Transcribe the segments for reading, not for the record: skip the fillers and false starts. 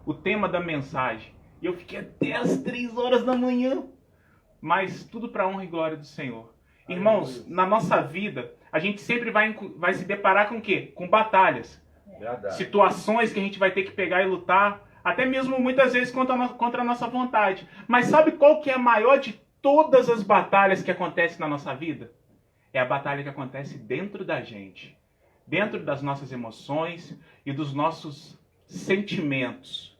o tema da mensagem. E eu fiquei até as 3 horas da manhã. Mas tudo para a honra e glória do Senhor. Irmãos, na nossa vida, a gente sempre vai se deparar com o quê? Com batalhas. Verdade. Situações que a gente vai ter que pegar e lutar, até mesmo muitas vezes contra a nossa vontade. Mas sabe qual que é a maior de todas as batalhas que acontecem na nossa vida? É a batalha que acontece dentro da gente. Dentro das nossas emoções e dos nossos sentimentos.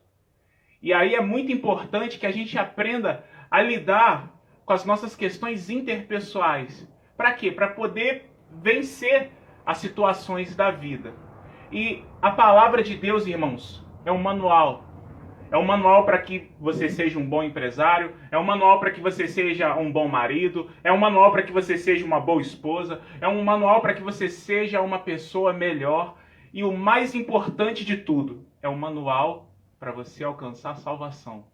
E aí é muito importante que a gente aprenda a lidar com as nossas questões interpessoais. Para quê? Para poder vencer as situações da vida. E a palavra de Deus, irmãos, é um manual. É um manual para que você seja um bom empresário, é um manual para que você seja um bom marido, é um manual para que você seja uma boa esposa, é um manual para que você seja uma pessoa melhor. E o mais importante de tudo, é um manual para você alcançar a salvação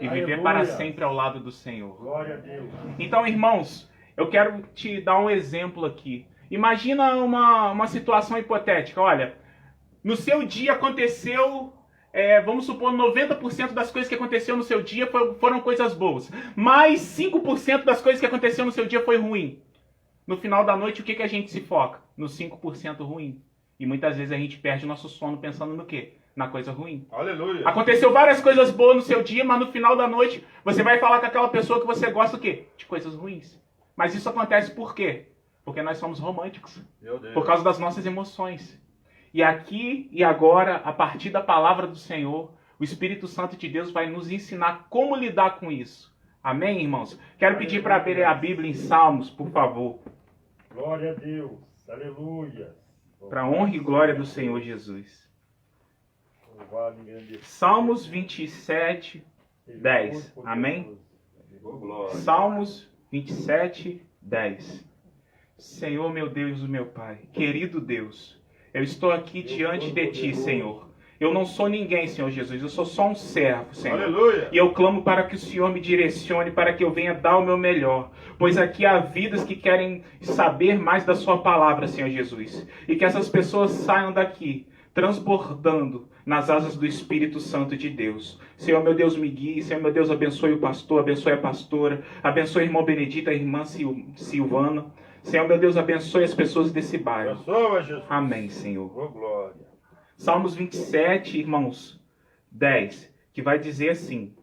e viver para sempre ao lado do Senhor. Glória a Deus. Então, irmãos, eu quero te dar um exemplo aqui. Imagina uma situação hipotética. Olha, no seu dia aconteceu, vamos supor, 90% das coisas que aconteceu no seu dia foram coisas boas. Mas 5% das coisas que aconteceu no seu dia foi ruim. No final da noite, o que a gente se foca? No 5% ruim. E muitas vezes a gente perde o nosso sono pensando no quê? Na coisa ruim. Aleluia. Aconteceu várias coisas boas no seu dia, mas no final da noite você vai falar com aquela pessoa que você gosta o quê? De coisas ruins. Mas isso acontece por quê? Porque nós somos românticos. Meu Deus. Por causa das nossas emoções. E aqui e agora, a partir da palavra do Senhor, o Espírito Santo de Deus vai nos ensinar como lidar com isso. Amém, irmãos? Quero pedir para abrir a Bíblia em Salmos, por favor. Glória a Deus. Aleluia. Para a honra e glória do Senhor Jesus. Salmos 27, 10. Amém? Salmos 27, 10. Senhor, meu Deus, o meu Pai, querido Deus, eu estou aqui diante de Ti, Senhor. Eu não sou ninguém, Senhor Jesus, eu sou só um servo, Senhor. Aleluia. E eu clamo para que o Senhor me direcione, para que eu venha dar o meu melhor. Pois aqui há vidas que querem saber mais da Sua palavra, Senhor Jesus. E que essas pessoas saiam daqui transbordando nas asas do Espírito Santo de Deus. Senhor, meu Deus, me guie. Senhor, meu Deus, abençoe o pastor, abençoe a pastora, abençoe a irmã Benedita, a irmã Silvana. Senhor, meu Deus, abençoe as pessoas desse bairro. Abençoa, Jesus. Amém, Senhor. Oh, glória. Salmos 27, irmãos, 10, que vai dizer assim: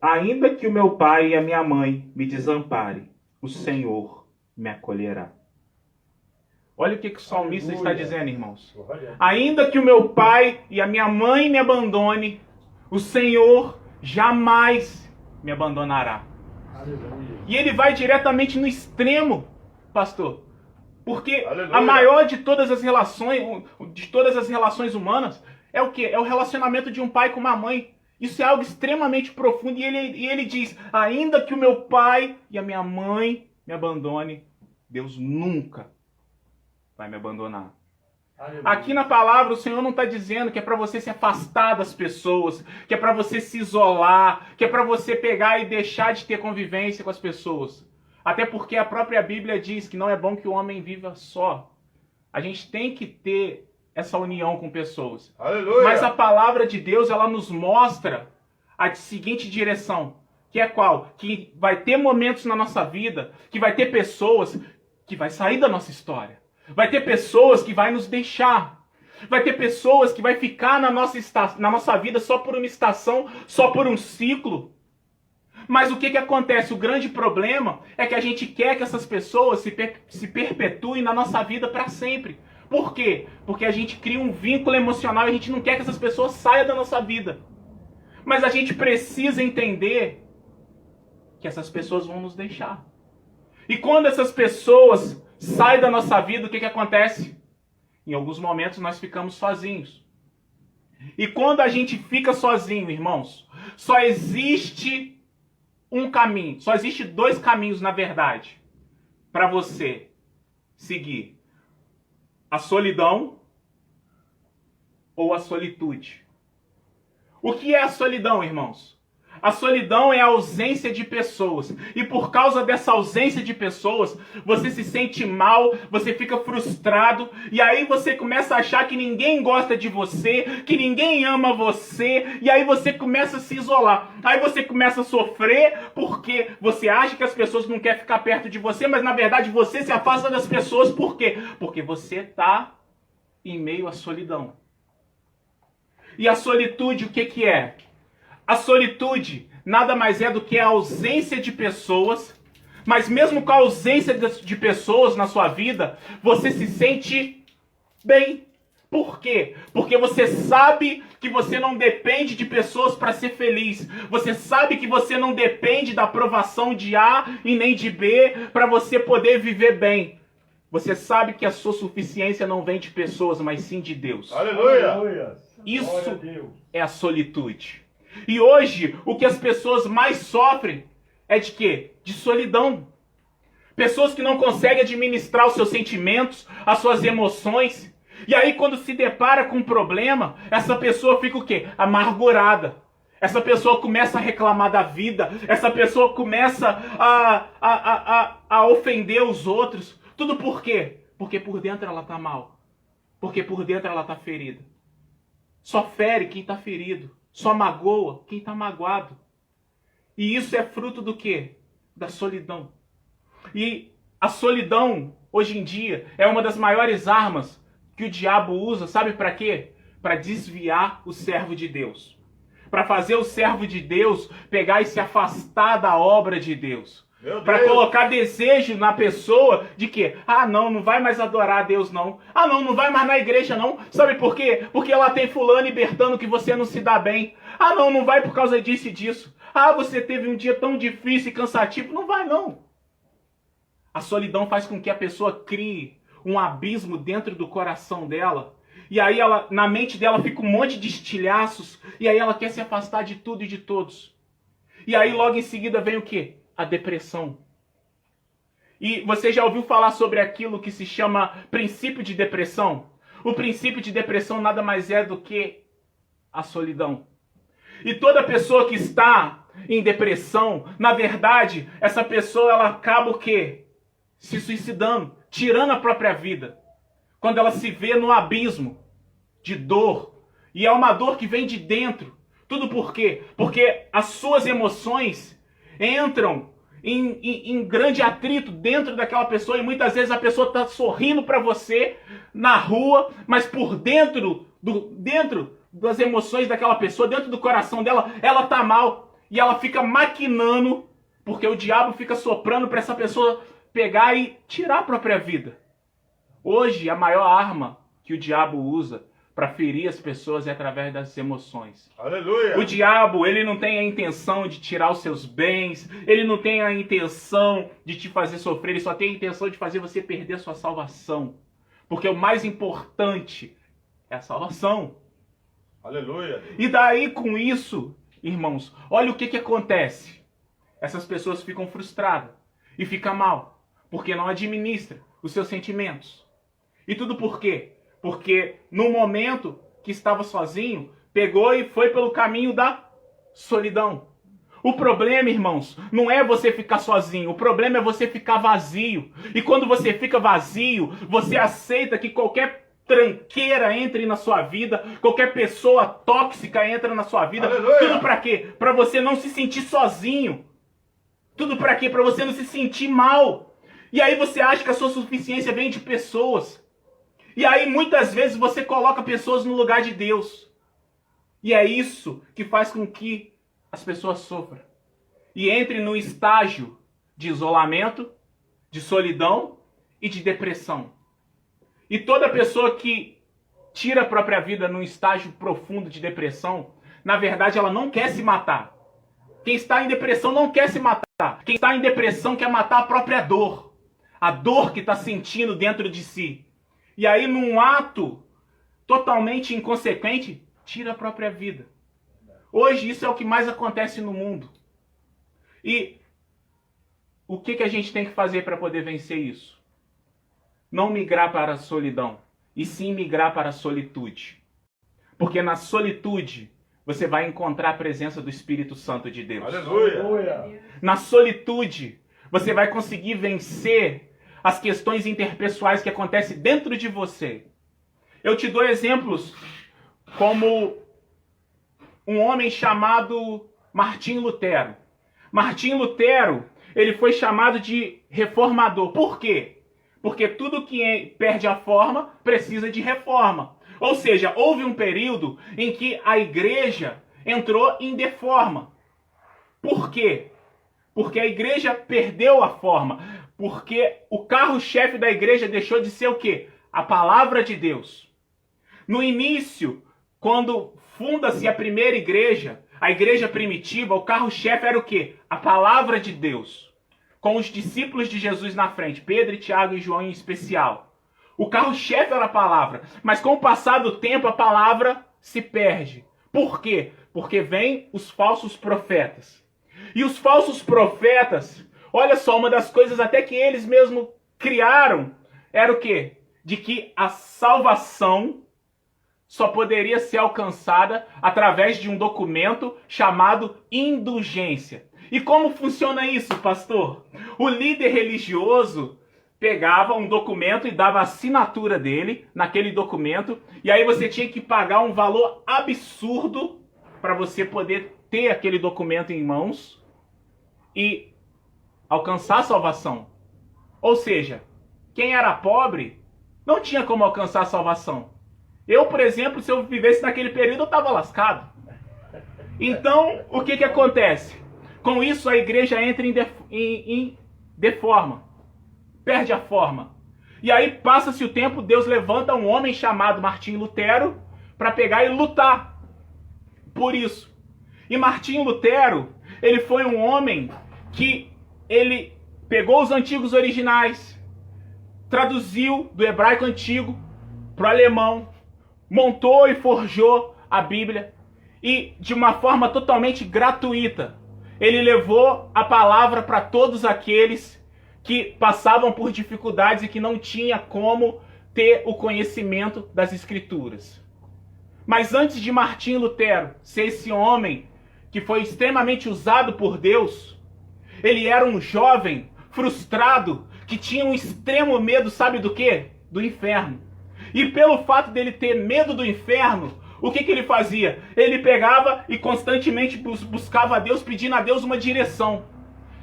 ainda que o meu pai e a minha mãe me desamparem, o Senhor me acolherá. Olha o que o salmista está dizendo, irmãos. Ainda que o meu pai e a minha mãe me abandone, o Senhor jamais me abandonará. Aleluia. E ele vai diretamente no extremo, pastor. Porque Aleluia. a maior de todas as relações humanas é o quê? É o relacionamento de um pai com uma mãe. Isso é algo extremamente profundo. E ele diz, ainda que o meu pai e a minha mãe me abandone, Deus nunca vai me abandonar. Aleluia. Aqui na palavra o Senhor não está dizendo que é para você se afastar das pessoas, que é para você se isolar, que é para você pegar e deixar de ter convivência com as pessoas. Até porque a própria Bíblia diz que não é bom que o homem viva só. A gente tem que ter essa união com pessoas. Aleluia. Mas a palavra de Deus, ela nos mostra a seguinte direção. Que é qual? Que vai ter momentos na nossa vida, que vai ter pessoas que vai sair da nossa história. Vai ter pessoas que vai nos deixar. Vai ter pessoas que vai ficar na nossa vida só por uma estação, só por um ciclo. Mas o que acontece? O grande problema é que a gente quer que essas pessoas se perpetuem na nossa vida para sempre. Por quê? Porque a gente cria um vínculo emocional e a gente não quer que essas pessoas saiam da nossa vida. Mas a gente precisa entender que essas pessoas vão nos deixar. E quando essas pessoas saem da nossa vida, o que acontece? Em alguns momentos nós ficamos sozinhos. E quando a gente fica sozinho, irmãos, só existe um caminho, só existe 2 caminhos, na verdade, para você seguir: a solidão ou a solitude. O que é a solidão, irmãos? A solidão é a ausência de pessoas. E por causa dessa ausência de pessoas, você se sente mal, você fica frustrado, e aí você começa a achar que ninguém gosta de você, que ninguém ama você, e aí você começa a se isolar. Aí você começa a sofrer porque você acha que as pessoas não querem ficar perto de você, mas na verdade você se afasta das pessoas. Por quê? Porque você está em meio à solidão. E a solitude, o que que é? A solitude nada mais é do que a ausência de pessoas, mas mesmo com a ausência de pessoas na sua vida, você se sente bem. Por quê? Porque você sabe que você não depende de pessoas para ser feliz. Você sabe que você não depende da aprovação de A e nem de B para você poder viver bem. Você sabe que a sua suficiência não vem de pessoas, mas sim de Deus. Aleluia. Isso é a solitude. E hoje, o que as pessoas mais sofrem é de quê? De solidão. Pessoas que não conseguem administrar os seus sentimentos, as suas emoções. E aí, quando se depara com um problema, essa pessoa fica o quê? Amargurada. Essa pessoa começa a reclamar da vida. Essa pessoa começa a ofender os outros. Tudo por quê? Porque por dentro ela está mal. Porque por dentro ela está ferida. Só fere quem está ferido. Só magoa quem está magoado. E isso é fruto do quê? Da solidão. E a solidão, hoje em dia, é uma das maiores armas que o diabo usa. Sabe para quê? Para desviar o servo de Deus. Para fazer o servo de Deus pegar e se afastar da obra de Deus. Para colocar desejo na pessoa de que, não vai mais adorar a Deus não. Não vai mais na igreja não. Sabe por quê? Porque ela tem fulano e bertano que você não se dá bem. Não vai por causa disso e disso. Você teve um dia tão difícil e cansativo. Não vai não. A solidão faz com que a pessoa crie um abismo dentro do coração dela. E aí na mente dela fica um monte de estilhaços. E aí ela quer se afastar de tudo e de todos. E aí logo em seguida vem o quê? A depressão. E você já ouviu falar sobre aquilo que se chama princípio de depressão? O princípio de depressão nada mais é do que a solidão. E toda pessoa que está em depressão, na verdade, essa pessoa ela acaba o quê? Se suicidando, tirando a própria vida. Quando ela se vê no abismo de dor. E é uma dor que vem de dentro. Tudo por quê? Porque as suas emoções entram em grande atrito dentro daquela pessoa e muitas vezes a pessoa está sorrindo para você na rua, mas por dentro das emoções daquela pessoa, dentro do coração dela, ela está mal e ela fica maquinando, porque o diabo fica soprando para essa pessoa pegar e tirar a própria vida. Hoje, a maior arma que o diabo usa para ferir as pessoas é através das emoções. Aleluia! O diabo, ele não tem a intenção de tirar os seus bens, ele não tem a intenção de te fazer sofrer, ele só tem a intenção de fazer você perder a sua salvação. Porque o mais importante é a salvação. Aleluia! E daí, com isso, irmãos, olha o que acontece. Essas pessoas ficam frustradas e ficam mal, porque não administram os seus sentimentos. E tudo por quê? Porque no momento que estava sozinho, pegou e foi pelo caminho da solidão. O problema, irmãos, não é você ficar sozinho. O problema é você ficar vazio. E quando você fica vazio, você aceita que qualquer tranqueira entre na sua vida, qualquer pessoa tóxica entra na sua vida. Aleluia! Tudo para quê? Para você não se sentir sozinho. Tudo para quê? Para você não se sentir mal. E aí você acha que a sua suficiência vem de pessoas. E aí muitas vezes você coloca pessoas no lugar de Deus. E é isso que faz com que as pessoas sofram. E entrem no estágio de isolamento, de solidão e de depressão. E toda pessoa que tira a própria vida num estágio profundo de depressão, na verdade ela não quer se matar. Quem está em depressão não quer se matar. Quem está em depressão quer matar a própria dor. A dor que está sentindo dentro de si. E aí, num ato totalmente inconsequente, tira a própria vida. Hoje, isso é o que mais acontece no mundo. E o que a gente tem que fazer para poder vencer isso? Não migrar para a solidão, e sim migrar para a solitude. Porque na solitude, você vai encontrar a presença do Espírito Santo de Deus. Aleluia. Na solitude, você vai conseguir vencer as questões interpessoais que acontecem dentro de você. Eu te dou exemplos como um homem chamado Martinho Lutero. Martinho Lutero, ele foi chamado de reformador. Por quê? Porque tudo que perde a forma precisa de reforma. Ou seja, houve um período em que a igreja entrou em deforma. Por quê? Porque a igreja perdeu a forma. Porque o carro-chefe da igreja deixou de ser o quê? A palavra de Deus. No início, quando funda-se a primeira igreja, a igreja primitiva, o carro-chefe era o quê? A palavra de Deus. Com os discípulos de Jesus na frente, Pedro, Tiago e João em especial. O carro-chefe era a palavra. Mas com o passar do tempo, a palavra se perde. Por quê? Porque vêm os falsos profetas. E os falsos profetas, olha só, uma das coisas até que eles mesmos criaram, era o quê? De que a salvação só poderia ser alcançada através de um documento chamado indulgência. E como funciona isso, pastor? O líder religioso pegava um documento e dava a assinatura dele naquele documento, e aí você tinha que pagar um valor absurdo para você poder ter aquele documento em mãos e alcançar a salvação. Ou seja, quem era pobre não tinha como alcançar a salvação. Eu, por exemplo, se eu vivesse naquele período, eu estava lascado. Então, o que acontece? Com isso, a igreja entra em deforma. Perde a forma. E aí, passa-se o tempo, Deus levanta um homem chamado Martinho Lutero para pegar e lutar por isso. E Martinho Lutero, ele foi um homem que ele pegou os antigos originais, traduziu do hebraico antigo para o alemão, montou e forjou a Bíblia e de uma forma totalmente gratuita ele levou a palavra para todos aqueles que passavam por dificuldades e que não tinha como ter o conhecimento das Escrituras. Mas antes de Martinho Lutero ser esse homem que foi extremamente usado por Deus, ele era um jovem frustrado que tinha um extremo medo, sabe do quê? Do inferno. E pelo fato dele ter medo do inferno, o que ele fazia? Ele pegava e constantemente buscava a Deus, pedindo a Deus uma direção.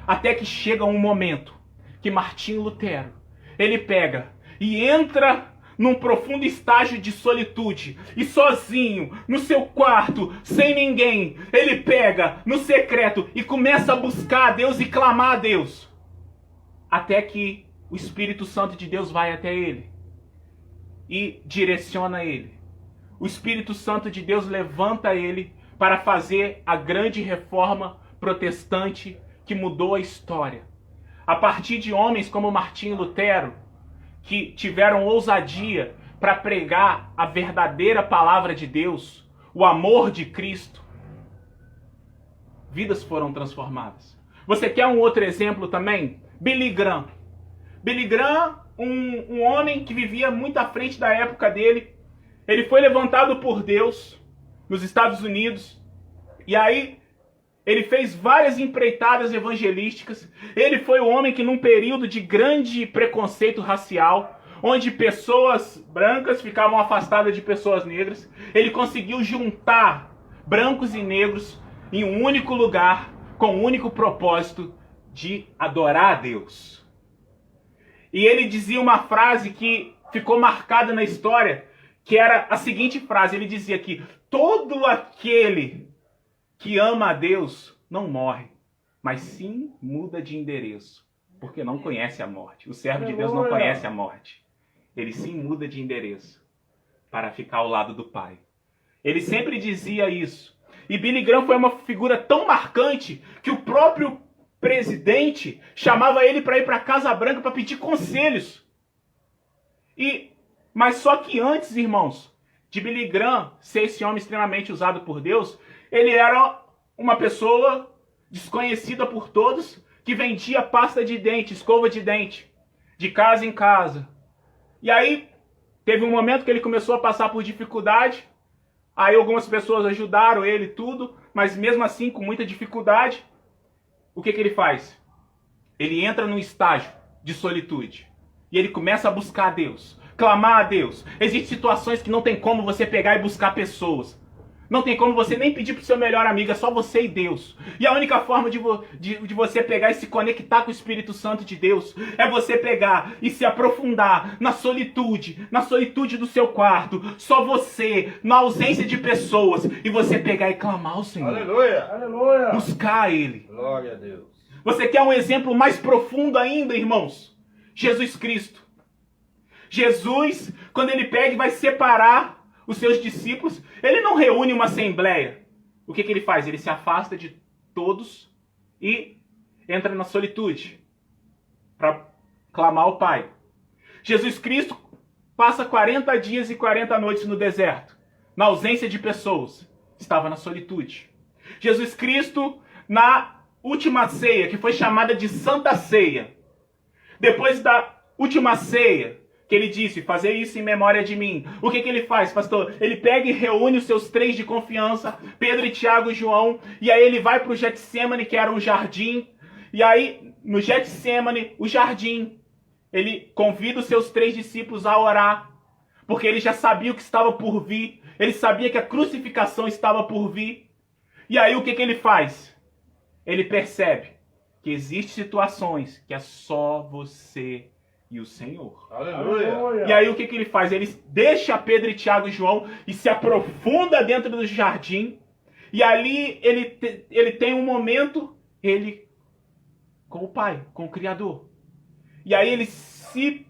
Até que chega um momento que Martinho Lutero, ele pega e entra num profundo estágio de solitude. E sozinho, no seu quarto, sem ninguém, ele pega no secreto e começa a buscar a Deus e clamar a Deus. Até que o Espírito Santo de Deus vai até ele e direciona ele. O Espírito Santo de Deus levanta ele para fazer a grande reforma protestante que mudou a história. A partir de homens como Martinho Lutero, que tiveram ousadia para pregar a verdadeira palavra de Deus, o amor de Cristo, vidas foram transformadas. Você quer um outro exemplo também? Billy Graham. Billy Graham, um homem que vivia muito à frente da época dele. Ele foi levantado por Deus nos Estados Unidos. E aí ele fez várias empreitadas evangelísticas. Ele foi o homem que num período de grande preconceito racial, onde pessoas brancas ficavam afastadas de pessoas negras, ele conseguiu juntar brancos e negros em um único lugar, com um único propósito de adorar a Deus. E ele dizia uma frase que ficou marcada na história, que era a seguinte frase, ele dizia que todo aquele que ama a Deus não morre, mas sim muda de endereço, porque não conhece a morte. O servo de Deus não conhece a morte. Ele sim muda de endereço para ficar ao lado do Pai. Ele sempre dizia isso. E Billy Graham foi uma figura tão marcante que o próprio presidente chamava ele para ir para a Casa Branca para pedir conselhos. Mas só que antes, irmãos, de Billy Graham ser esse homem extremamente usado por Deus, ele era uma pessoa desconhecida por todos, que vendia pasta de dente, escova de dente, de casa em casa. E aí, teve um momento que ele começou a passar por dificuldade, Aí algumas pessoas ajudaram ele tudo, mas mesmo assim com muita dificuldade, o que ele faz? Ele entra num estágio de solitude. E ele começa a buscar a Deus, clamar a Deus. Existem situações que não tem como você pegar e buscar pessoas. Não tem como você nem pedir pro seu melhor amigo, é só você e Deus. E a única forma de você pegar e se conectar com o Espírito Santo de Deus é você pegar e se aprofundar na solitude do seu quarto, só você, na ausência de pessoas, e você pegar e clamar ao Senhor. Aleluia. Aleluia. Buscar Ele. Glória a Deus. Você quer um exemplo mais profundo ainda, irmãos? Jesus Cristo. Jesus, quando ele pega e vai separar os seus discípulos, ele não reúne uma assembleia. O que ele faz? Ele se afasta de todos e entra na solitude para clamar ao Pai. Jesus Cristo passa 40 dias e 40 noites no deserto, na ausência de pessoas. Estava na solitude. Jesus Cristo, na última ceia, que foi chamada de Santa Ceia, depois da última ceia, que ele disse, fazer isso em memória de mim. O que ele faz, pastor? Ele pega e reúne os seus 3 de confiança, Pedro, Tiago e João, e aí ele vai para o Getsemane, que era um jardim, e aí no Getsemane, o jardim, ele convida os seus 3 discípulos a orar, porque ele já sabia o que estava por vir, ele sabia que a crucificação estava por vir, e aí o que ele faz? Ele percebe que existem situações que é só você e o Senhor. Aleluia. E aí o que ele faz? Ele deixa Pedro, Tiago e João e se aprofunda dentro do jardim. E ali ele tem um momento, ele com o Pai, com o Criador. E aí ele se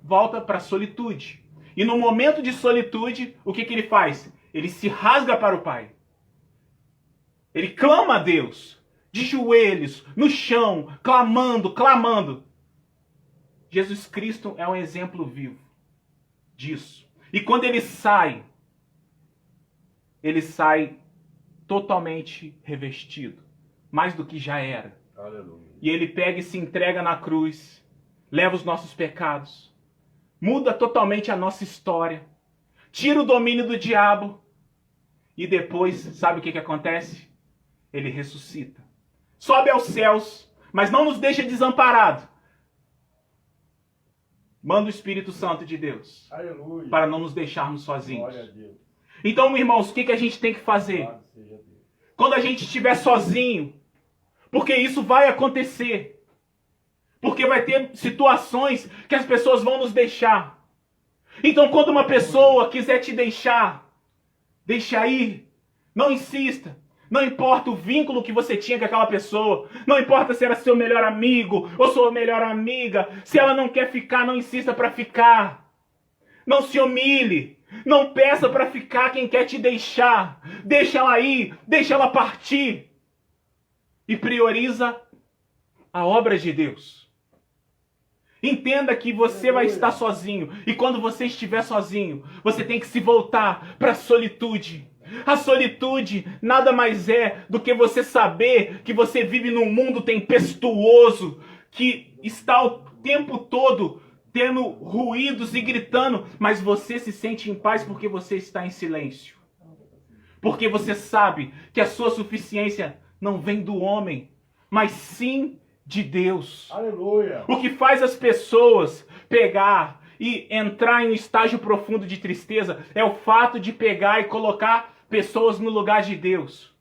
volta para a solitude. E no momento de solitude, o que ele faz? Ele se rasga para o Pai. Ele clama a Deus, de joelhos, no chão, clamando. Jesus Cristo é um exemplo vivo disso. E quando ele sai totalmente revestido, mais do que já era. Aleluia. E ele pega e se entrega na cruz, leva os nossos pecados, muda totalmente a nossa história, tira o domínio do diabo, e depois, sabe o que acontece? Ele ressuscita. Sobe aos céus, mas não nos deixa desamparados. Manda o Espírito Santo de Deus. Aleluia. Para não nos deixarmos sozinhos. Glória a Deus. Então, irmãos, o que a gente tem que fazer? Louvado seja Deus. Quando a gente estiver sozinho, porque isso vai acontecer. Porque vai ter situações que as pessoas vão nos deixar. Então, quando uma pessoa quiser te deixa ir. Não insista. Não importa o vínculo que você tinha com aquela pessoa. Não importa se era seu melhor amigo ou sua melhor amiga. Se ela não quer ficar, não insista para ficar. Não se humilhe. Não peça para ficar quem quer te deixar. Deixa ela ir. Deixa ela partir. E prioriza a obra de Deus. Entenda que você vai estar sozinho. E quando você estiver sozinho, você tem que se voltar para a solitude. A solitude nada mais é do que você saber que você vive num mundo tempestuoso, que está o tempo todo tendo ruídos e gritando, mas você se sente em paz porque você está em silêncio. Porque você sabe que a sua suficiência não vem do homem, mas sim de Deus. Aleluia. O que faz as pessoas pegar e entrar em um estágio profundo de tristeza é o fato de pegar e colocar pessoas no lugar de Deus.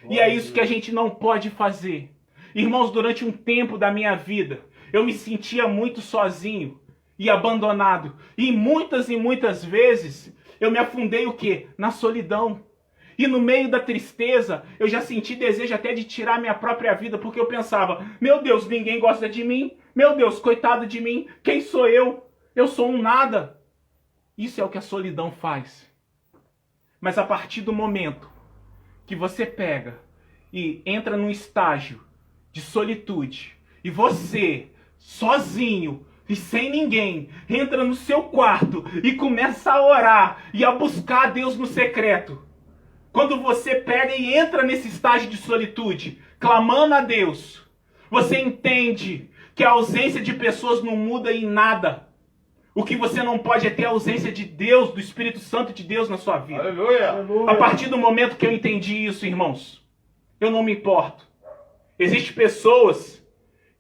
E é isso que a gente não pode fazer. Irmãos, durante um tempo da minha vida, eu me sentia muito sozinho e abandonado. E muitas vezes eu me afundei o quê? Na solidão. E no meio da tristeza, eu já senti desejo até de tirar minha própria vida, porque eu pensava, meu Deus, ninguém gosta de mim. Meu Deus, coitado de mim. Quem sou eu? Eu sou um nada. Isso é o que a solidão faz. Mas a partir do momento que você pega e entra num estágio de solitude, e você, sozinho e sem ninguém, entra no seu quarto e começa a orar e a buscar a Deus no secreto. Quando você pega e entra nesse estágio de solitude, clamando a Deus, você entende que a ausência de pessoas não muda em nada. O que você não pode é ter a ausência de Deus, do Espírito Santo de Deus na sua vida. Aleluia. A partir do momento que eu entendi isso, irmãos, eu não me importo. Existem pessoas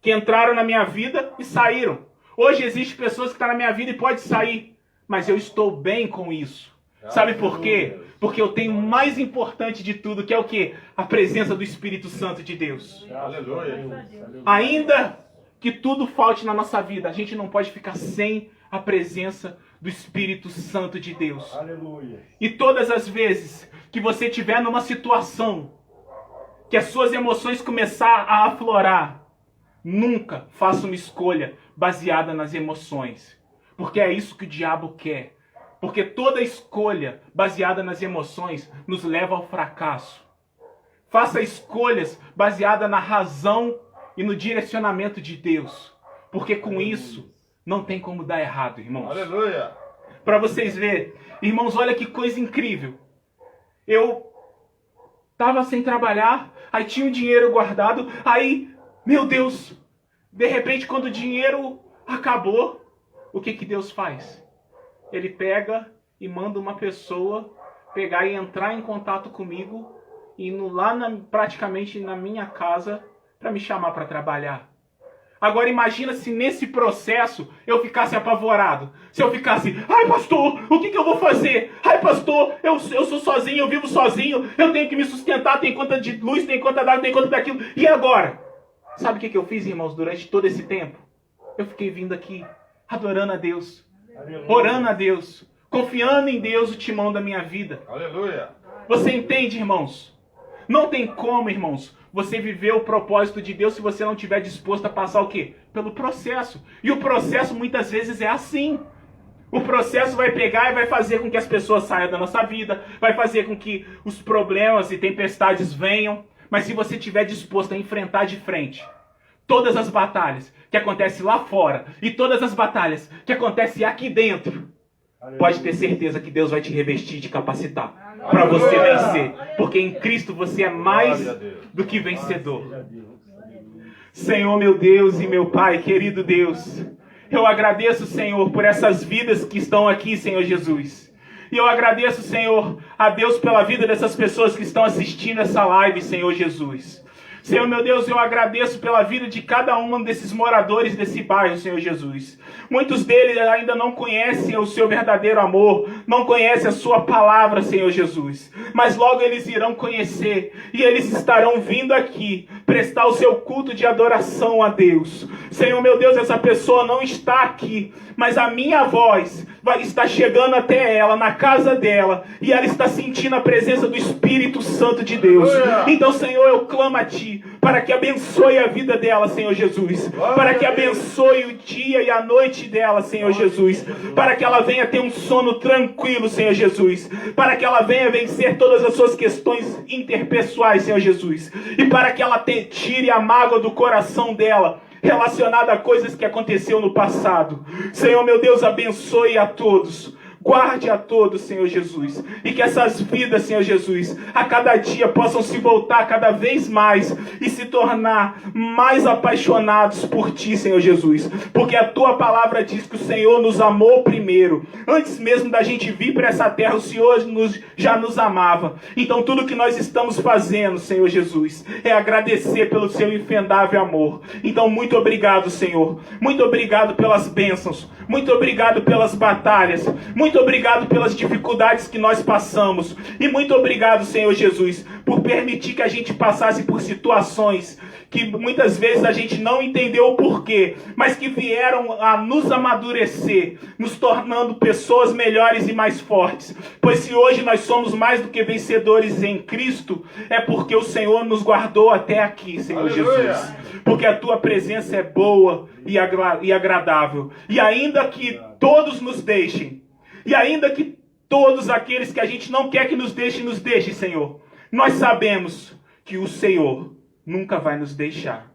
que entraram na minha vida e saíram. Hoje existem pessoas que estão na minha vida e podem sair. Mas eu estou bem com isso. Sabe por quê? Porque eu tenho o mais importante de tudo, que é o quê? A presença do Espírito Santo de Deus. Aleluia. Ainda que tudo falte na nossa vida, a gente não pode ficar sem a presença do Espírito Santo de Deus. Aleluia. E todas as vezes que você estiver numa situação que as suas emoções começar a aflorar, nunca faça uma escolha baseada nas emoções. Porque é isso que o diabo quer. Porque toda escolha baseada nas emoções nos leva ao fracasso. Faça escolhas baseadas na razão e no direcionamento de Deus. Porque com isso não tem como dar errado, irmãos. Aleluia. Para vocês verem, irmãos, olha que coisa incrível. Eu estava sem trabalhar, aí tinha o dinheiro guardado, aí, meu Deus, de repente quando o dinheiro acabou, o que Deus faz? Ele pega e manda uma pessoa pegar e entrar em contato comigo, indo lá praticamente na minha casa para me chamar para trabalhar. Agora imagina se nesse processo eu ficasse apavorado. Se eu ficasse, ai pastor, o que eu vou fazer? Ai pastor, eu sou sozinho, eu vivo sozinho, eu tenho que me sustentar, tem conta de luz, tem conta d'água, tem conta daquilo. E agora? Sabe o que eu fiz, irmãos, durante todo esse tempo? Eu fiquei vindo aqui, adorando a Deus, orando a Deus, confiando em Deus, o timão da minha vida. Aleluia. Você entende, irmãos? Não tem como, irmãos, você viver o propósito de Deus se você não estiver disposto a passar o quê? Pelo processo. E o processo muitas vezes é assim. O processo vai pegar e vai fazer com que as pessoas saiam da nossa vida, vai fazer com que os problemas e tempestades venham. Mas se você estiver disposto a enfrentar de frente todas as batalhas que acontecem lá fora e todas as batalhas que acontecem aqui dentro, pode ter certeza que Deus vai te revestir e te capacitar para você vencer. Porque em Cristo você é mais do que vencedor. Senhor, meu Deus e meu Pai, querido Deus, eu agradeço, Senhor, por essas vidas que estão aqui, Senhor Jesus. E eu agradeço, Senhor, a Deus pela vida dessas pessoas que estão assistindo essa live, Senhor Jesus. Senhor, meu Deus, eu agradeço pela vida de cada um desses moradores desse bairro, Senhor Jesus. Muitos deles ainda não conhecem o seu verdadeiro amor, não conhecem a sua palavra, Senhor Jesus. Mas logo eles irão conhecer e eles estarão vindo aqui prestar o seu culto de adoração a Deus. Senhor, meu Deus, essa pessoa não está aqui, mas a minha voz vai estar chegando até ela, na casa dela, e ela está sentindo a presença do Espírito Santo de Deus. Então, Senhor, eu clamo a Ti, para que abençoe a vida dela, Senhor Jesus, para que abençoe o dia e a noite dela, Senhor Jesus, para que ela venha ter um sono tranquilo, Senhor Jesus, para que ela venha vencer todas as suas questões interpessoais, Senhor Jesus, e para que ela tire a mágoa do coração dela, relacionada a coisas que aconteceu no passado. Senhor, meu Deus, abençoe a todos. Guarde a todos, Senhor Jesus. E que essas vidas, Senhor Jesus, a cada dia possam se voltar cada vez mais e se tornar mais apaixonados por Ti, Senhor Jesus. Porque a Tua palavra diz que o Senhor nos amou primeiro. Antes mesmo da gente vir para essa terra, o Senhor já nos amava. Então tudo que nós estamos fazendo, Senhor Jesus, é agradecer pelo Seu infindável amor. Então muito obrigado, Senhor. Muito obrigado pelas bênçãos. Muito obrigado pelas batalhas. Muito obrigado pelas dificuldades que nós passamos. E muito obrigado, Senhor Jesus, por permitir que a gente passasse por situações que muitas vezes a gente não entendeu o porquê, mas que vieram a nos amadurecer, nos tornando pessoas melhores e mais fortes. Pois se hoje nós somos mais do que vencedores em Cristo, é porque o Senhor nos guardou até aqui, Senhor Jesus. Porque a Tua presença é boa e agradável. E ainda que todos nos deixem, e ainda que todos aqueles que a gente não quer que nos deixem, Senhor, nós sabemos que o Senhor nunca vai nos deixar.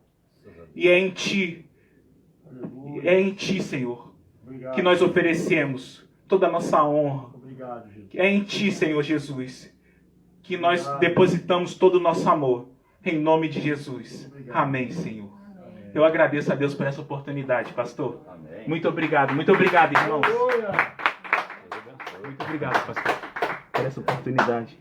E é em Ti, Senhor, que nós oferecemos toda a nossa honra. É em Ti, Senhor Jesus, que nós depositamos todo o nosso amor. Em nome de Jesus. Amém, Senhor. Eu agradeço a Deus por essa oportunidade, pastor. Amém. Muito obrigado, irmãos. Aleluia. Muito obrigado, pastor, por essa oportunidade.